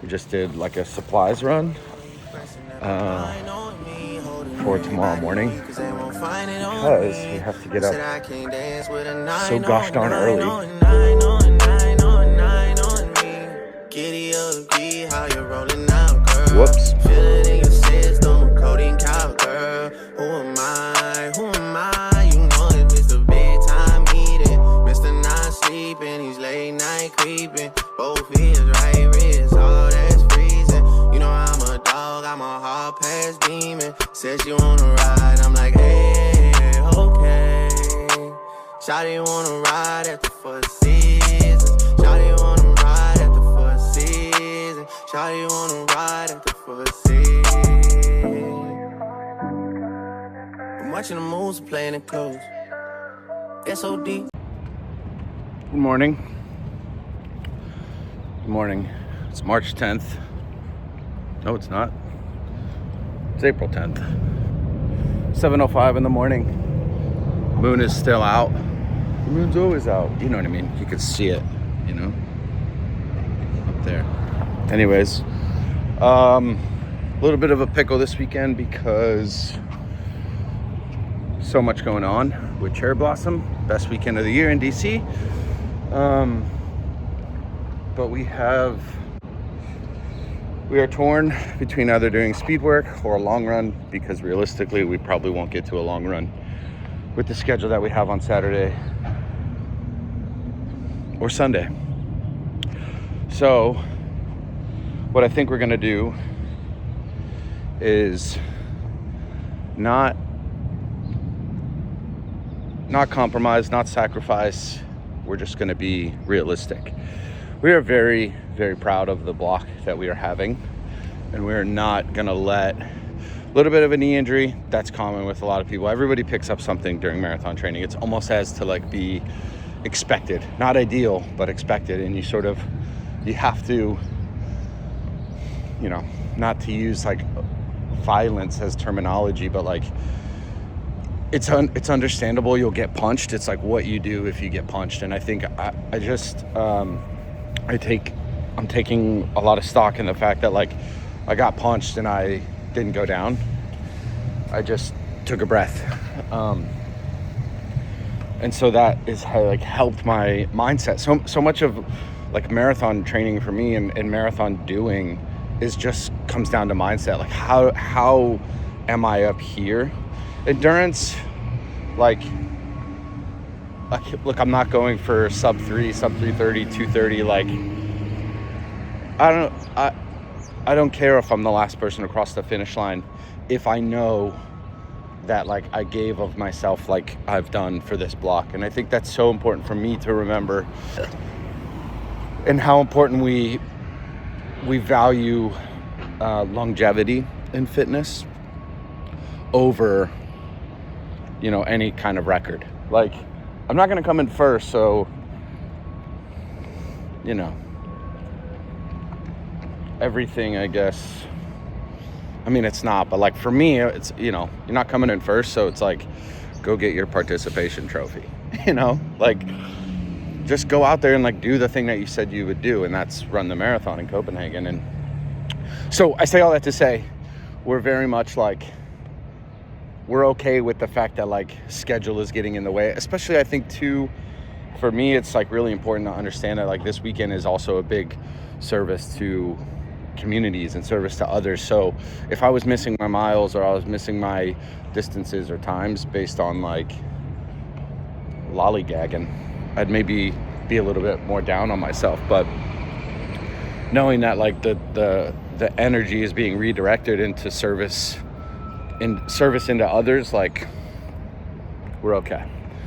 We just did like a supplies run for tomorrow morning because we have to get up so gosh darn early. Whoops. Creeping, both ears, right wrist, all that's freezing. You know I'm a dog, I'm a hard pass demon. Says you wanna ride, I'm like, hey, okay. Shawty wanna ride at the Four Seasons. Shawty wanna ride at the Four Seasons. Shawty wanna ride at the Four Seasons. I'm watching the moves, playing it close. SOD. Good morning. Good morning. It's March 10th. No, it's not. It's April 10th. 7:05 in the morning. Moon is still out. The moon's always out. You know what I mean? You can see it, you know? Up there. Anyways, a little bit of a pickle this weekend because so much going on with Cherry Blossom. Best weekend of the year in DC. But we are torn between either doing speed work or a long run, because realistically we probably won't get to a long run with the schedule that we have on Saturday or Sunday. So what I think we're gonna do is not compromise, not sacrifice. We're just gonna be realistic. We are very, very proud of the block that we are having, and we're not gonna let a little bit of a knee injury. That's common with a lot of people. Everybody picks up something during marathon training. It's almost as to like be expected, not ideal, but expected. And you have to, you know, not to use like violence as terminology, but like it's understandable. You'll get punched. It's like what you do if you get punched. And I think I'm taking a lot of stock in the fact that like I got punched and I didn't go down. I just took a breath. And so that is like helped my mindset. So much of like marathon training for me and marathon doing is just comes down to mindset. Like how am I up here? Endurance, like look, I'm not going for sub 330, 230. Like, I don't care if I'm the last person across the finish line if I know that like I gave of myself like I've done for this block. And I think that's so important for me to remember, and how important we value longevity in fitness over, you know, any kind of record. Like, I'm not going to come in first, so, you know, everything, I guess. I mean, it's not, but like for me, it's, you know, you're not coming in first, so it's like, go get your participation trophy, you know? Like, just go out there and like do the thing that you said you would do, and that's run the marathon in Copenhagen. And so I say all that to say, we're very much like, we're okay with the fact that like schedule is getting in the way, especially I think too, for me, it's like really important to understand that like this weekend is also a big service to communities and service to others. So if I was missing my miles or I was missing my distances or times based on like lollygagging, I'd maybe be a little bit more down on myself. But knowing that like the energy is being redirected into service into others, like we're okay.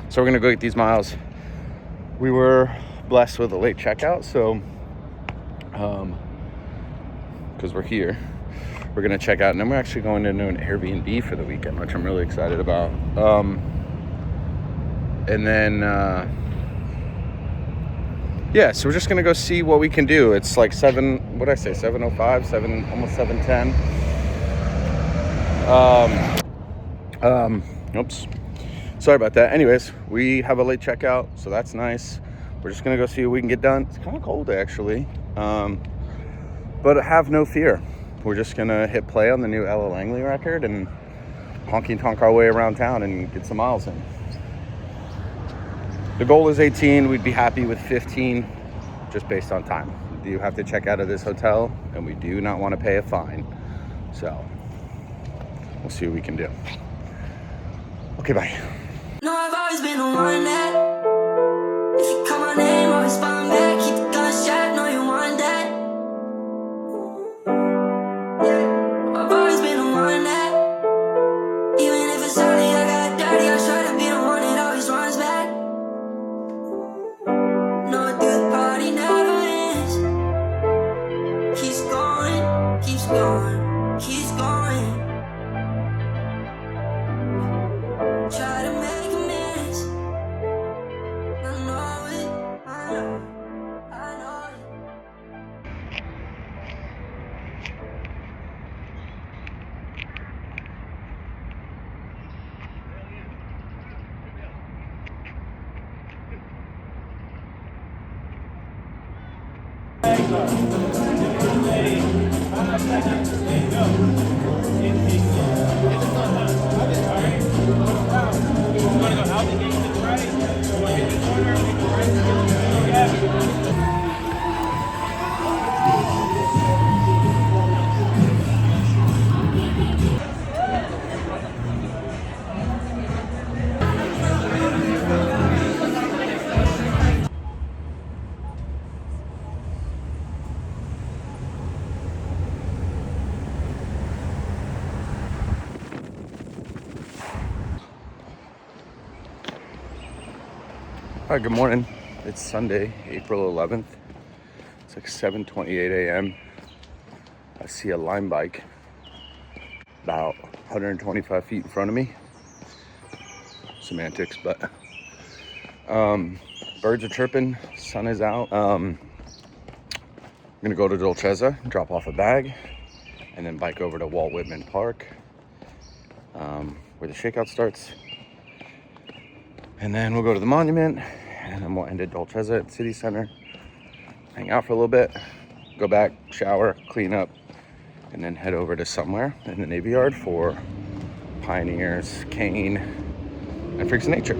So we're gonna go get these miles. We were blessed with a late checkout, so because we're here, we're gonna check out, and then we're actually going into an Airbnb for the weekend, which I'm really excited about. And then yeah, so we're just gonna go see what we can do. It's like 7:05, almost 7:10. Oops, sorry about that. Anyways, we have a late checkout, so that's nice. We're just gonna go see what we can get done. It's kind of cold actually, But have no fear. We're just gonna hit play on the new Ella Langley record and honky tonk our way around town and get some miles in. The goal is 18. We'd be happy with 15 just based on time. You have to check out of this hotel and we do not want to pay a fine. So we'll see what we can do. Okay, bye. No, I've always been the one that if you call my name, I'll respond back. Keep the gunshot, know you want that. Yeah, I've always been the one that even if it's early, I got dirty. I try to be the one that always runs back. No, the party never ends. Keeps going, keeps going, keeps going. Try to make amends. I know it, I know it. All right, good morning. It's Sunday, April 11th. It's like 7:28 a.m. I see a Lime bike about 125 feet in front of me. Semantics, but birds are chirping, sun is out. I'm gonna go to Dolcezza, drop off a bag, and then bike over to Walt Whitman Park, where the shakeout starts. And then we'll go to the monument, and then we'll end at Dolcezza at City Center, hang out for a little bit, go back, shower, clean up, and then head over to somewhere in the Navy Yard for Pioneers, Kane, and Freaks of Nature.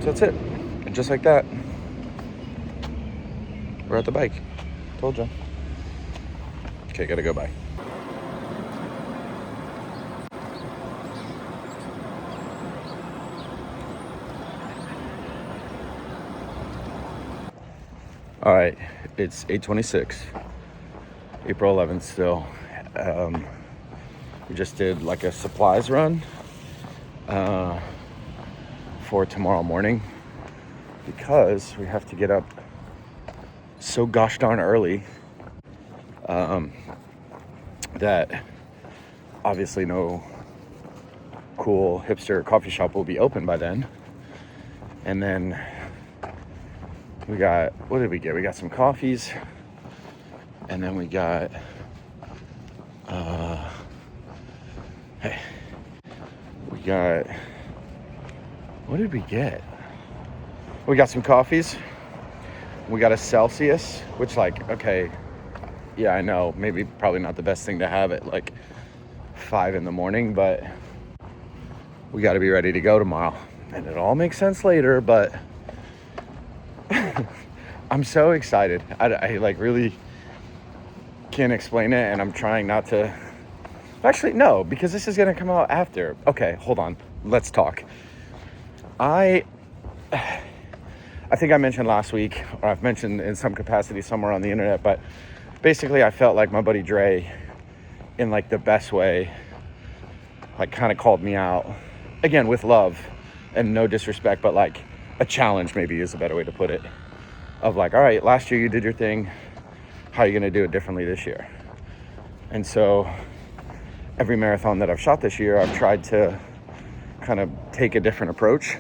So that's it. And just like that, we're at the bike. Told ya. Okay, gotta go, bye. All right, it's 8:26, April 11th still. We just did like a supplies run for tomorrow morning because we have to get up so gosh darn early that obviously no cool hipster coffee shop will be open by then. And then we got, what did we get? We got some coffees, and then we got, what did we get? We got some coffees. We got a Celsius, which like, okay, yeah, I know, maybe probably not the best thing to have at like 5 in the morning, but we got to be ready to go tomorrow. And it all makes sense later, but I'm so excited. I like really can't explain it, and I'm trying not to. Actually, no, because this is gonna come out after. Okay, hold on. Let's talk. I think I mentioned last week, or I've mentioned in some capacity somewhere on the internet, but basically I felt like my buddy Dre, in like the best way, like kind of called me out, again with love and no disrespect, but like a challenge maybe is a better way to put it, of like, all right, last year you did your thing, how are you gonna do it differently this year? And so every marathon that I've shot this year, I've tried to kind of take a different approach.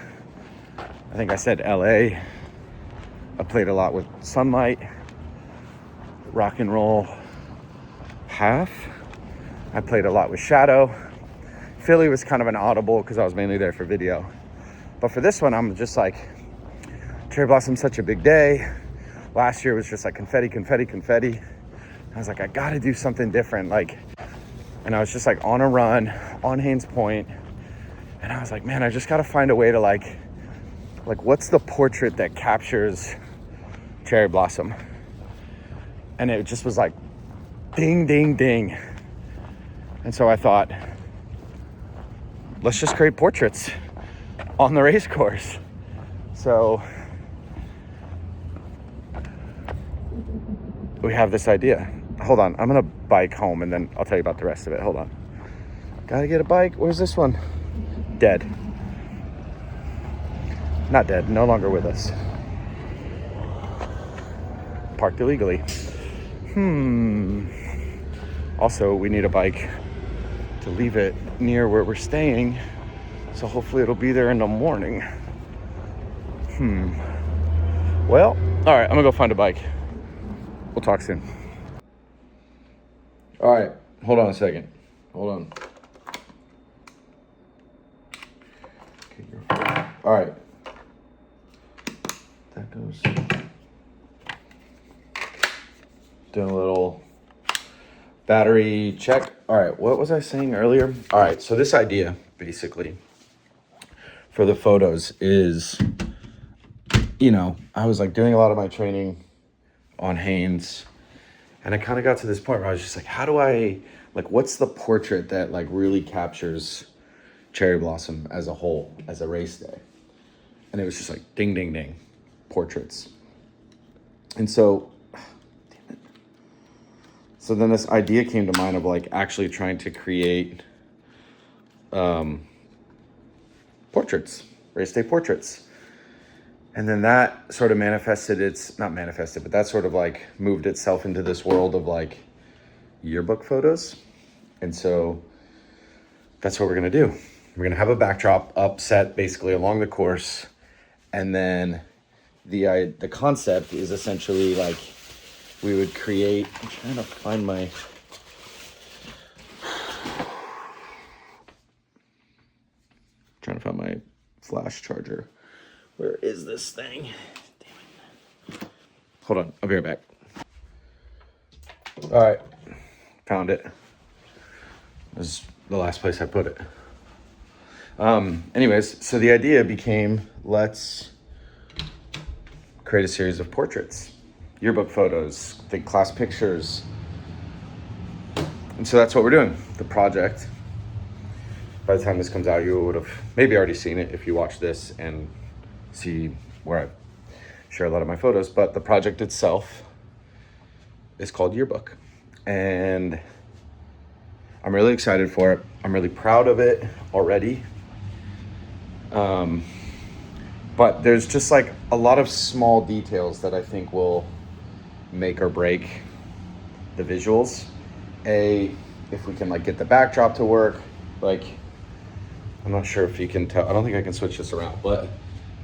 I think I said LA, I played a lot with sunlight, rock and roll half. I played a lot with shadow. Philly was kind of an audible because I was mainly there for video. But for this one, I'm just like, Cherry Blossom's such a big day. Last year was just like confetti, confetti, confetti. I was like, I gotta do something different. Like, and I was just like on a run on Haynes Point, and I was like, man, I just gotta find a way to like what's the portrait that captures cherry blossom? And it just was like ding, ding, ding. And so I thought, let's just create portraits on the race course. So we have this idea. Hold on, I'm gonna bike home and then I'll tell you about the rest of it. Hold on. Gotta get a bike. Where's this one? Dead. Not dead, no longer with us. Parked illegally. Also, we need a bike to leave it near where we're staying. So hopefully it'll be there in the morning. Well, all right, I'm gonna go find a bike. We'll talk soon. All right, hold on a second. Hold on. Okay, all right. That goes. Doing a little battery check. All right, what was I saying earlier? All right, so this idea, basically, for the photos is, you know, I was like doing a lot of my training on Haynes, and I kind of got to this point where I was just like, how do I, like, what's the portrait that like really captures cherry blossom as a whole, as a race day? And it was just like ding, ding, ding, portraits. And so, damn it. So then this idea came to mind of like actually trying to create portraits, race day portraits. And then that sort of but that sort of like moved itself into this world of like yearbook photos. And so that's what we're gonna do. We're gonna have a backdrop up set basically along the course. And then the concept is essentially like we would create, I'm trying to find my, flash charger. Where is this thing? Damn it. Hold on, I'll be right back. All right, found it. This is the last place I put it. Anyways, so the idea became, let's create a series of portraits, yearbook photos, think class pictures. And so that's what we're doing, the project. By the time this comes out, you would have maybe already seen it if you watch this and see where I share a lot of my photos, but the project itself is called Yearbook. And I'm really excited for it. I'm really proud of it already. But there's just like a lot of small details that I think will make or break the visuals. If we can like get the backdrop to work, like, I'm not sure if you can tell, I don't think I can switch this around, but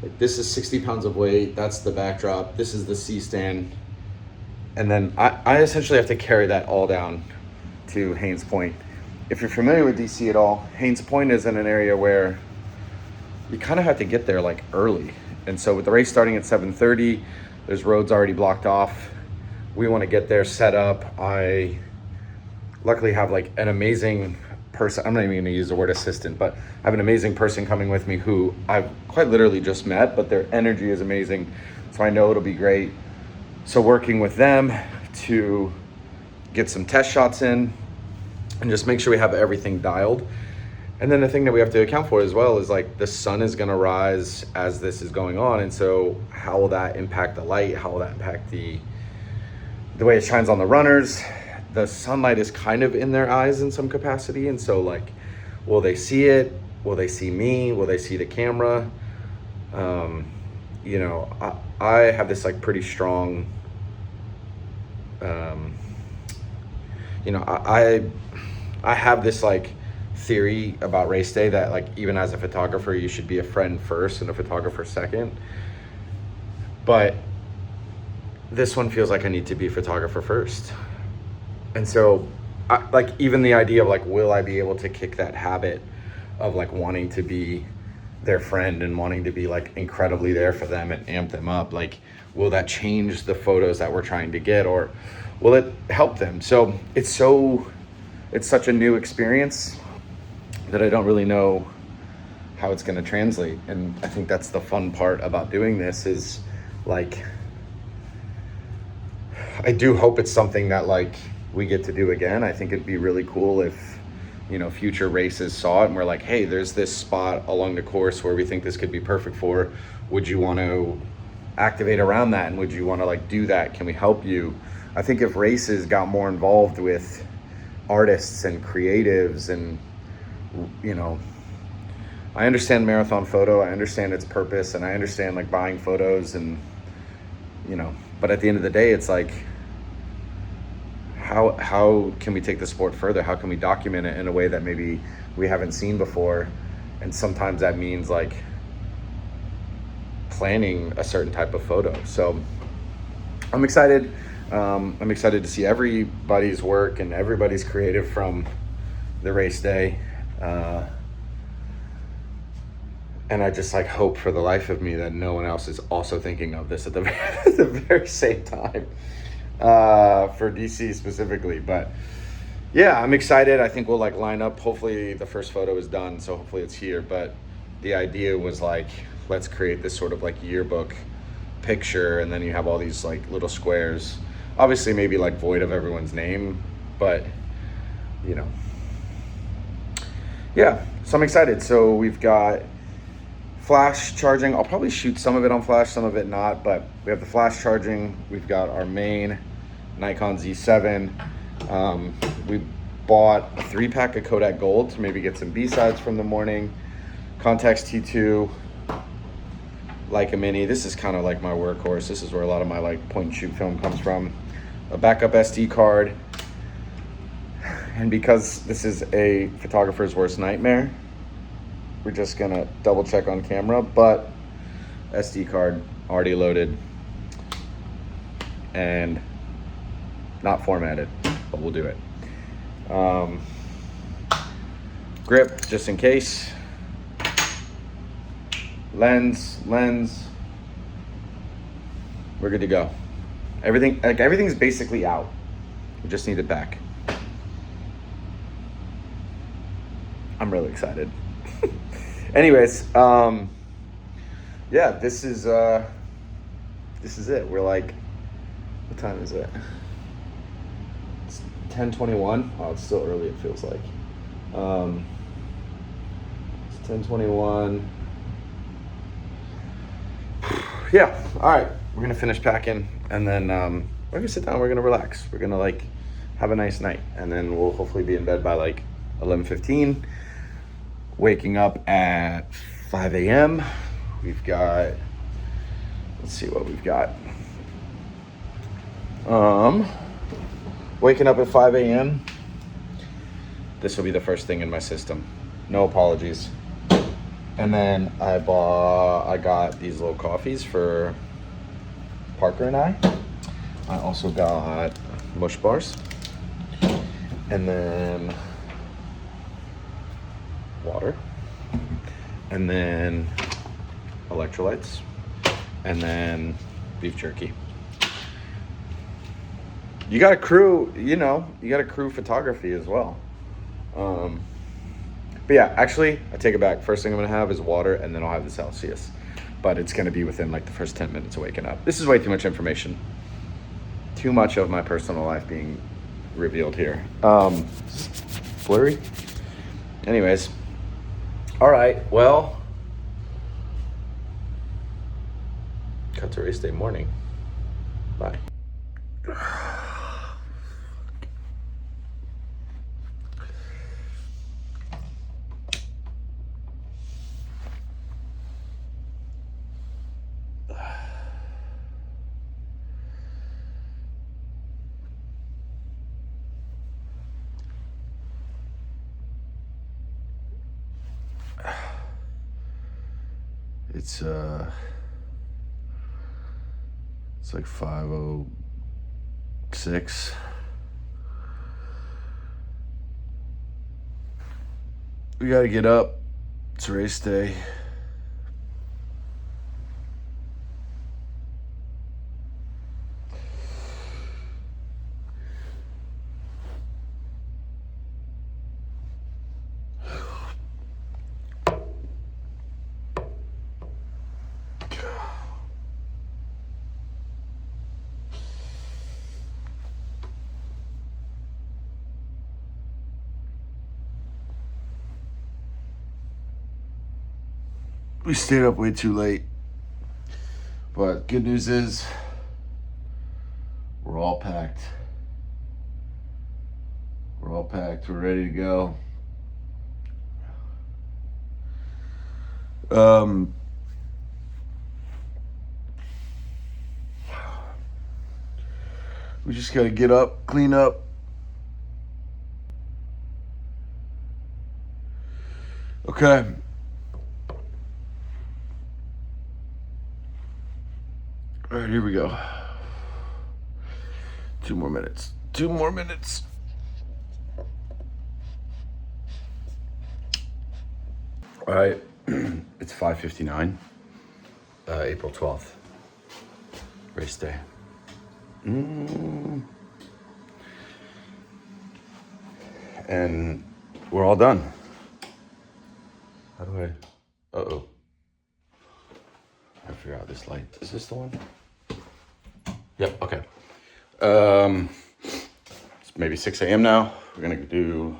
like this is 60 pounds of weight, that's the backdrop, this is the C-stand, and then I essentially have to carry that all down to Haynes Point. If you're familiar with DC at all, Haynes Point is in an area where you kind of have to get there like early. And so with the race starting at 7:30, there's roads already blocked off. We want to get there set up. I luckily have like an amazing person. I'm not even going to use the word assistant, but I have an amazing person coming with me who I've quite literally just met, but their energy is amazing. So I know it'll be great. So working with them to get some test shots in and just make sure we have everything dialed. And then the thing that we have to account for as well is like the sun is going to rise as this is going on. And so how will that impact the light? How will that impact the way it shines on the runners? The sunlight is kind of in their eyes in some capacity. And so like, will they see it? Will they see me? Will they see the camera? You know, I have this like pretty strong, you know, I have this like theory about race day that like even as a photographer you should be a friend first and a photographer second, but this one feels like I need to be photographer first. And so like even the idea of like will I be able to kick that habit of like wanting to be their friend and wanting to be like incredibly there for them and amp them up. Like, will that change the photos that we're trying to get, or will it help them? So it's such a new experience that I don't really know how it's going to translate. And I think that's the fun part about doing this, is like, I do hope it's something that like we get to do again. I think it'd be really cool if, you know, future races saw it and we're like, hey, there's this spot along the course where we think this could be perfect for. Would you want to activate around that? And would you want to like do that? Can we help you? I think if races got more involved with artists and creatives, and, you know, I understand marathon photo, I understand its purpose, and I understand like buying photos, and, you know, but at the end of the day, it's like, how can we take the sport further? How can we document it in a way that maybe we haven't seen before? And sometimes that means like planning a certain type of photo. So I'm excited. I'm excited to see everybody's work and everybody's creative from the race day. And I just like hope for the life of me that no one else is also thinking of this at the very same time, for DC specifically. But yeah, I'm excited. I think we'll like line up. Hopefully the first photo is done, so hopefully it's here. But the idea was like, let's create this sort of like yearbook picture, and then you have all these like little squares, obviously maybe like void of everyone's name, but you know, yeah, so I'm excited. So we've got flash charging. I'll probably shoot some of it on flash, some of it not, but we have the flash charging. We've got our main Nikon Z7. We bought a 3-pack of Kodak Gold to maybe get some B-sides from the morning. Contax T2, Leica Mini. This is kind of like my workhorse. This is where a lot of my like point and shoot film comes from. A backup SD card. And because this is a photographer's worst nightmare, we're just gonna double check on camera, but SD card already loaded and not formatted, but we'll do it. Grip, just in case. Lens, we're good to go. Everything's basically out. We just need it back. I'm really excited. Anyways, yeah, this is it. We're like, what time is it? It's 10:21. Oh, it's still early, it feels like. It's 10:21. Yeah, all right, we're gonna finish packing, and then we're gonna sit down, we're gonna relax, we're gonna like have a nice night, and then we'll hopefully be in bed by like 11:15, waking up at 5 a.m. We've got, let's see what we've got. Waking up at 5 a.m. This will be the first thing in my system. No apologies. And then I got these little coffees for Parker and I. I also got mush bars. And then water. And then electrolytes. And then beef jerky. You got a crew, you know, you got a crew photography as well. But yeah, actually, I take it back. First thing I'm gonna have is water, and then I'll have the Celsius. But it's gonna be within like the first 10 minutes of waking up. This is way too much information. Too much of my personal life being revealed here. Blurry? Anyways. All right, well. Cut to race day morning. Bye. It's like 5:06. We gotta get up. It's race day. We stayed up way too late. But good news is we're all packed. We're all packed. We're ready to go. We just gotta get up, clean up. Okay. All right, here we go. 2 more minutes. 2 more minutes. All right, it's 5:59, April 12th, race day. And we're all done. How do I, I figure out this light. Is this the one? Yep, okay. It's maybe 6 a.m. now. We're gonna do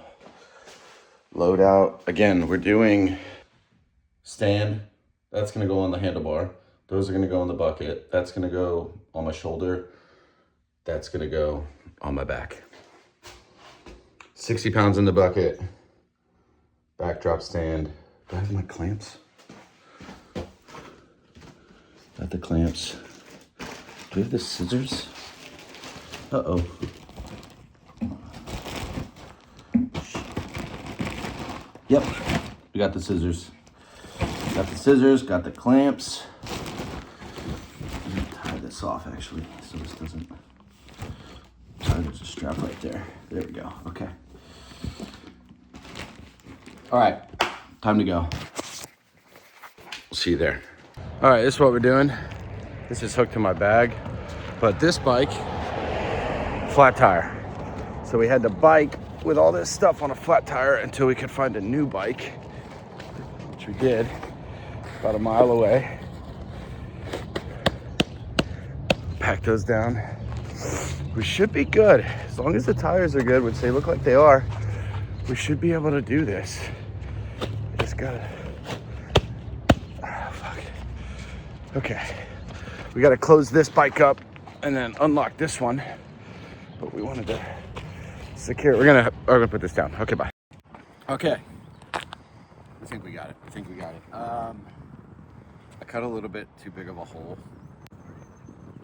load out. Again, we're doing stand. That's gonna go on the handlebar. Those are gonna go in the bucket. That's gonna go on my shoulder. That's gonna go on my back. 60 pounds in the bucket. Backdrop stand. Do I have my clamps? Got the clamps. Do we have the scissors? Uh-oh. Yep, we got the scissors. Got the scissors, got the clamps. I'm gonna tie this off actually, so this doesn't. Sorry, there's a strap right there. There we go, okay. All right, time to go. We'll see you there. All right, this is what we're doing. This is hooked to my bag, but this bike, flat tire. So we had to bike with all this stuff on a flat tire until we could find a new bike, which we did, about a mile away. Pack those down. We should be good. As long as the tires are good, which they look like they are, we should be able to do this. I just gotta, fuck. Okay, we gotta close this bike up and then unlock this one. But we wanted to secure. We're gonna put this down. Okay, bye. Okay. I think we got it. I cut a little bit too big of a hole,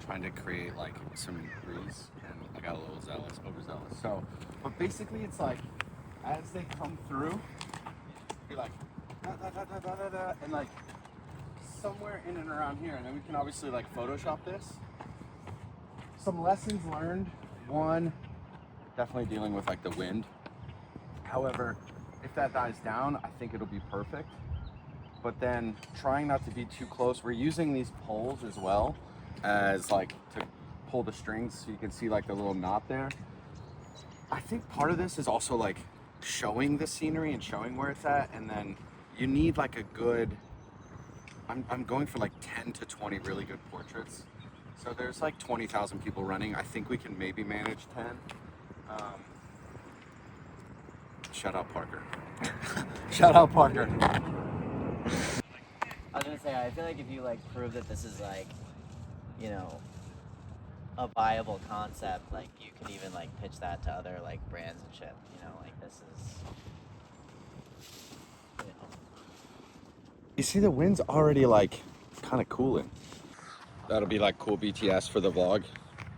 trying to create like some breeze, and I got a little overzealous. So, but basically it's like, as they come through, you're like, da, da, da, da, da, da, da, and like somewhere in and around here, and then we can obviously like Photoshop this. Some lessons learned. One, definitely dealing with like the wind. However, if that dies down, I think it'll be perfect. But then trying not to be too close. We're using these poles as well as like to pull the strings, so you can see like the little knot there. I think part of this is also like showing the scenery and showing where it's at, and then you need like a good, I'm going for like 10 to 20 really good portraits. So there's like 20,000 people running. I think we can maybe manage 10. Shout out Parker. Shout out Parker. I was gonna say, I feel like if you like prove that this is like, you know, a viable concept, like you could even like pitch that to other like brands and shit. You know, like this is. You know. You see, the wind's already like kind of cooling. That'll be like cool BTS for the vlog.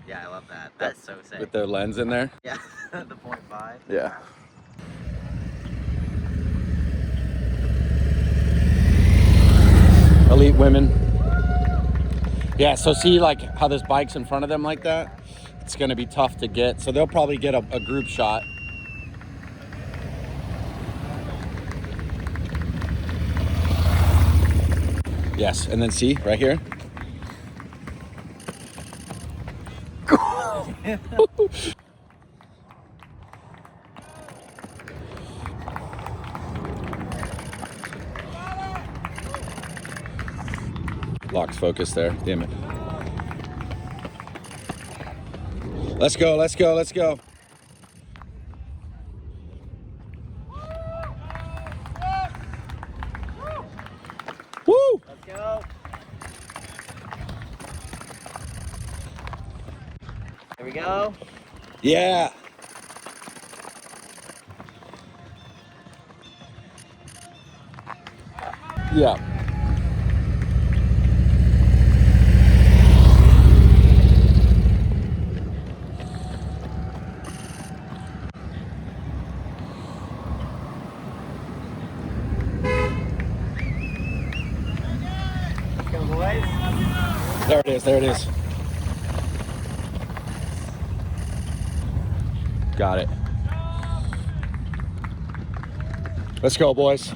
Yeah, I love that. That's so sick. With their lens in there. Yeah, the 0.5. Yeah. Elite women. Yeah, so see like how this bike's in front of them like that? It's gonna be tough to get. So they'll probably get a group shot. Yes, and then see right here. Locks focus there, damn it. Let's go, let's go, let's go. Woo! Yeah. Yeah. Let's go, boys. There it is. There it is. Got it. Let's go, boys.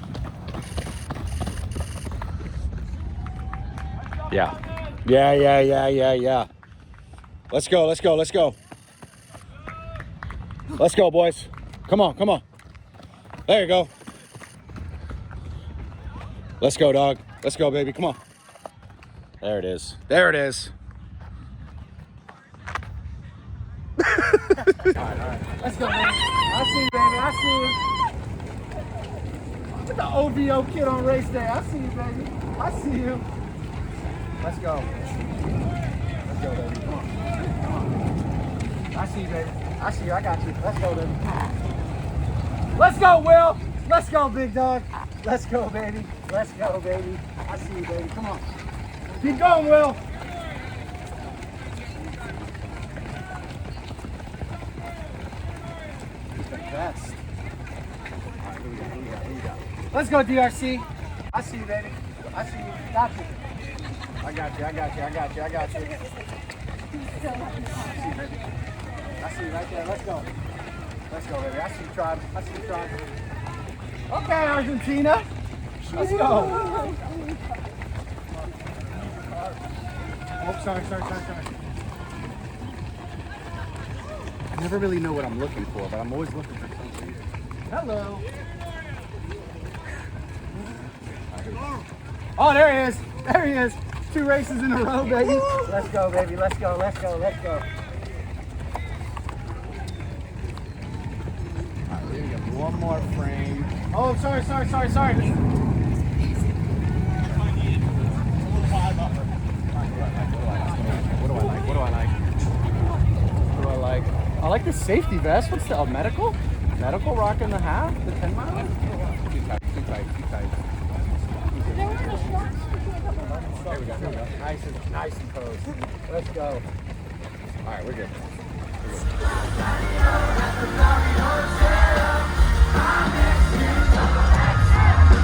Yeah. Yeah. Let's go. Let's go. Let's go. Let's go, boys. Come on. Come on. There you go. Let's go, dog. Let's go, baby. Come on. There it is. There it is. Let's go, baby. I see you, baby. I see you. Look at the OVO kid on race day. I see you, baby. I see you. Let's go. Let's go, baby. Come on. Come on. I see you, baby. I see you. I got you. Let's go, baby. Let's go, Will. Let's go, big dog. Let's go, baby. Let's go, baby. I see you, baby. Come on. Keep going, Will. Best. All right, here we go. Let's go, DRC. I see you, baby. I see you. Got you. I got you. I got you. I got you. I got you. I see you, baby. I see you right there. Let's go. Let's go, baby. I see you, Tribe. I see you, Tribe. Okay, Argentina. Let's go. Oh, sorry. I never really know what I'm looking for, but I'm always looking for something. Hello. Oh, there he is. There he is. 2 races in a row, baby. Let's go, baby. Let's go. Let's go. Let's go. All right, here we go. One more frame. Oh, sorry. What do I like? I like the safety vest. What's the medical? Medical rocking the half? The 10 mile? Too tight. There we go. Nice and posed. Let's go. All right, we're good.